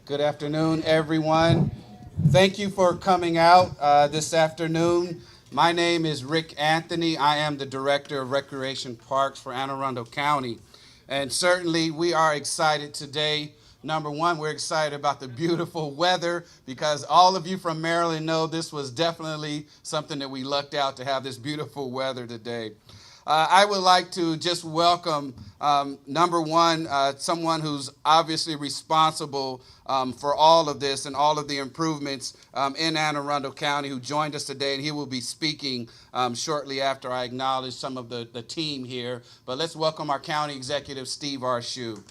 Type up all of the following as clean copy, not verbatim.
Good afternoon, everyone. Thank you for coming out this afternoon. My name is Rick Anthony. I am the Director of Recreation Parks for Anne Arundel County. And certainly we are excited today. Number one, we're excited about the beautiful weather because all of you from Maryland know this was definitely something that we lucked out to have this beautiful weather today. I would like to just welcome, number one, someone who's obviously responsible for all of this and all of the improvements in Anne Arundel County, who joined us today, and he will be speaking shortly after I acknowledge some of the team here. But let's welcome our County Executive, Steve Arshu.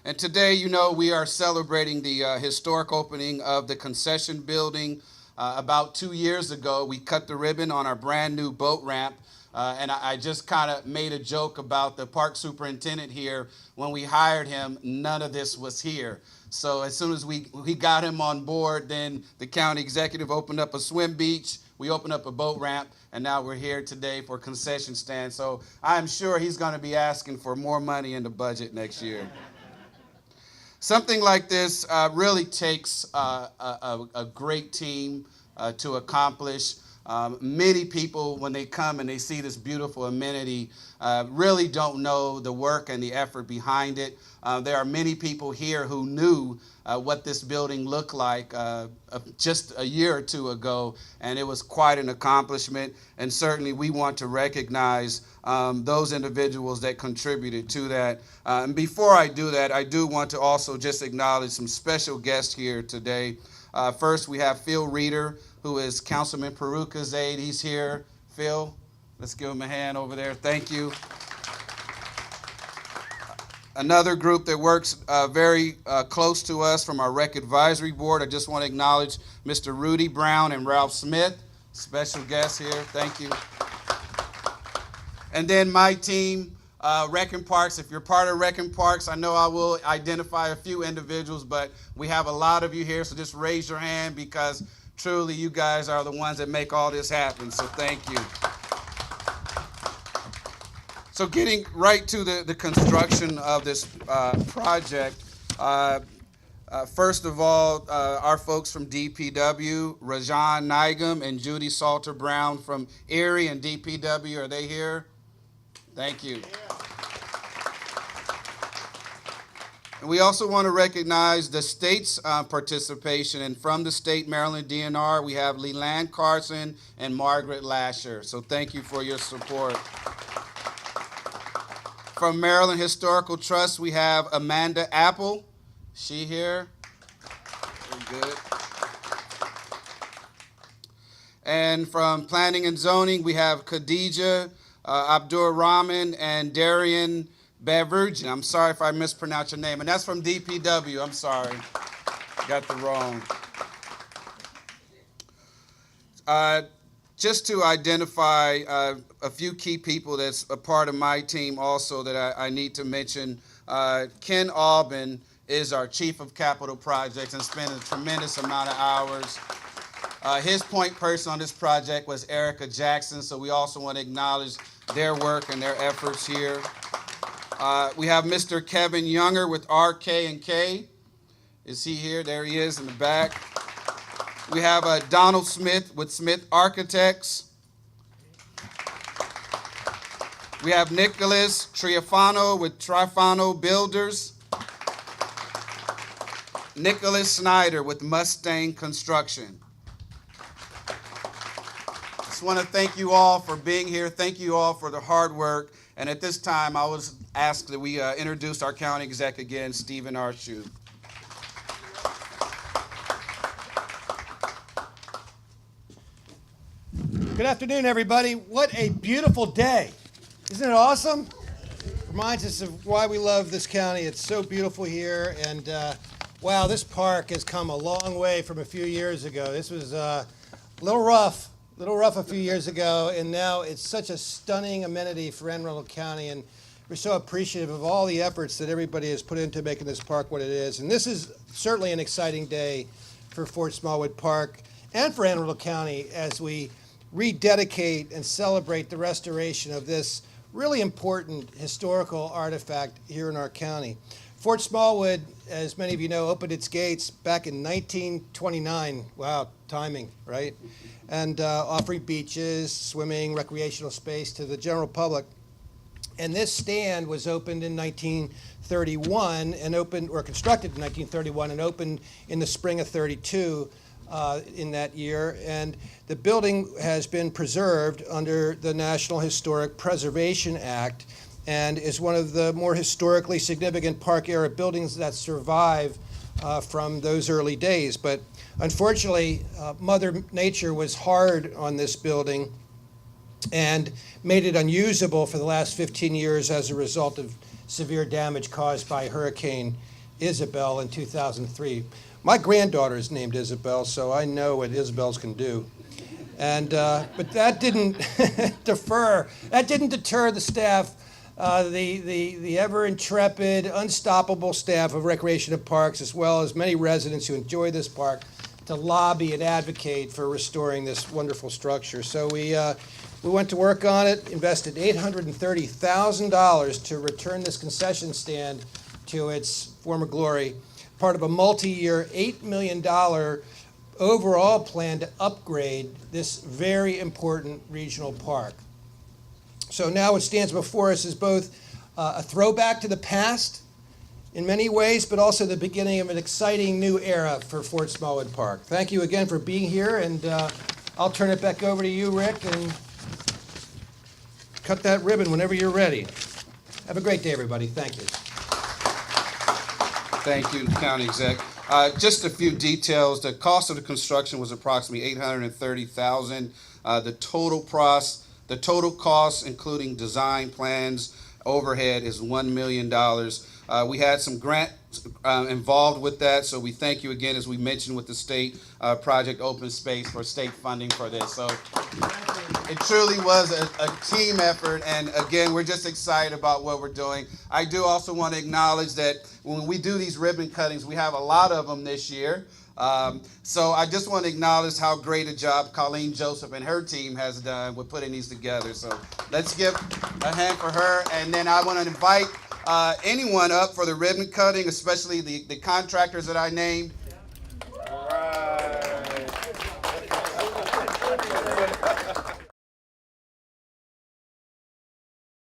And today, you know, we are celebrating the historic opening of the Concession building. About 2 years ago, we cut the ribbon on our brand new boat ramp. And I just kind of made a joke about the park superintendent here. When we hired him, none of this was here. So as soon as we got him on board, then the county executive opened up a swim beach. We opened up a boat ramp, and now we're here today for concession stand. So I'm sure he's going to be asking for more money in the budget next year. Something like this really takes a great team to accomplish. Many people, when they come and they see this beautiful amenity, really don't know the work and the effort behind it. There are many people here who knew what this building looked like just a year or two ago, and it was quite an accomplishment. And certainly we want to recognize those individuals that contributed to that. And before I do that, I do want to also just acknowledge some special guests here today. First, we have Phil Reeder, who is Councilman Peruka's aide. He's here. Phil, let's give him a hand over there. Thank you. Another group that works very close to us from our Rec Advisory Board. I just want to acknowledge Mr. Rudy Brown and Ralph Smith, special guests here. Thank you. And then my team, Rec and Parks. If you're part of Rec and Parks, I know I will identify a few individuals, but we have a lot of you here, so just raise your hand because truly you guys are the ones that make all this happen, so thank you. So getting right to the construction of this project, first of all, our folks from DPW, Rajan Nigam and Judy Salter Brown from Erie and DPW, are they here? Thank you. And we also want to recognize the state's participation, and from the state Maryland DNR, we have Leland Carson and Margaret Lasher, so thank you for your support. From Maryland Historical Trust, we have Amanda Apple. She here? Very good. And from Planning and Zoning, we have Khadija Abdur Rahman and Darian Baverjan. I'm sorry if I mispronounced your name. And that's from DPW. I'm sorry. Got the wrong. Just to identify a few key people that's a part of my team also that I need to mention. Ken Albin is our Chief of Capital Projects and spent a tremendous amount of hours. His point person on this project was Erica Jackson, so we also want to acknowledge their work and their efforts here. We have Mr. Kevin Younger with RK&K. Is he here? There he is in the back. We have Donald Smith with Smith Architects. We have Nicholas Triafano with Trifano Builders. Nicholas Snyder with Mustang Construction. Just want to thank you all for being here. Thank you all for the hard work. And at this time, I was asked that we introduce our county exec again, Stephen Arshu. Good afternoon, everybody. What a beautiful day. Isn't it awesome? Reminds us of why we love this county. It's so beautiful here. And wow, this park has come a long way from a few years ago. This was a little rough a few years ago. And now it's such a stunning amenity for Anne Arundel County. And we're so appreciative of all the efforts that everybody has put into making this park what it is. And this is certainly an exciting day for Fort Smallwood Park and for Anne Arundel County as we rededicate and celebrate the restoration of this really important historical artifact here in our county. Fort Smallwood, as many of you know, opened its gates back in 1929. Wow, timing, right? And offering beaches, swimming, recreational space to the general public. And this stand was opened in 1931 and opened, or constructed in 1931 and opened in the spring of 32 in that year. And the building has been preserved under the National Historic Preservation Act and is one of the more historically significant park era buildings that survive from those early days. But unfortunately, Mother Nature was hard on this building and made it unusable for the last 15 years as a result of severe damage caused by Hurricane Isabel in 2003. My granddaughter is named Isabel, so I know what Isabels can do. And but that didn't deter the staff, the ever intrepid, unstoppable staff of Recreation and Parks, as well as many residents who enjoy this park, to lobby and advocate for restoring this wonderful structure. So we went to work on it, invested $830,000 to return this concession stand to its former glory, part of a multi-year $8 million overall plan to upgrade this very important regional park. So now what stands before us is both a throwback to the past in many ways, but also the beginning of an exciting new era for Fort Smallwood Park. Thank you again for being here, and I'll turn it back over to you, Rick, and cut that ribbon whenever you're ready. Have a great day, everybody. Thank you. Thank you, County Exec. Just a few details. The cost of the construction was approximately $830,000. The total cost, including design plans, overhead, is $1 million. We had some grants involved with that, so we thank you again, as we mentioned with the state Project Open Space, for state funding for this. So it truly was a team effort, and again, we're just excited about what we're doing. I do also want to acknowledge that when we do these ribbon cuttings, we have a lot of them this year. So I just want to acknowledge how great a job Colleen Joseph and her team has done with putting these together. So let's give a hand for her, and then I want to invite anyone up for the ribbon cutting, especially the contractors that I named.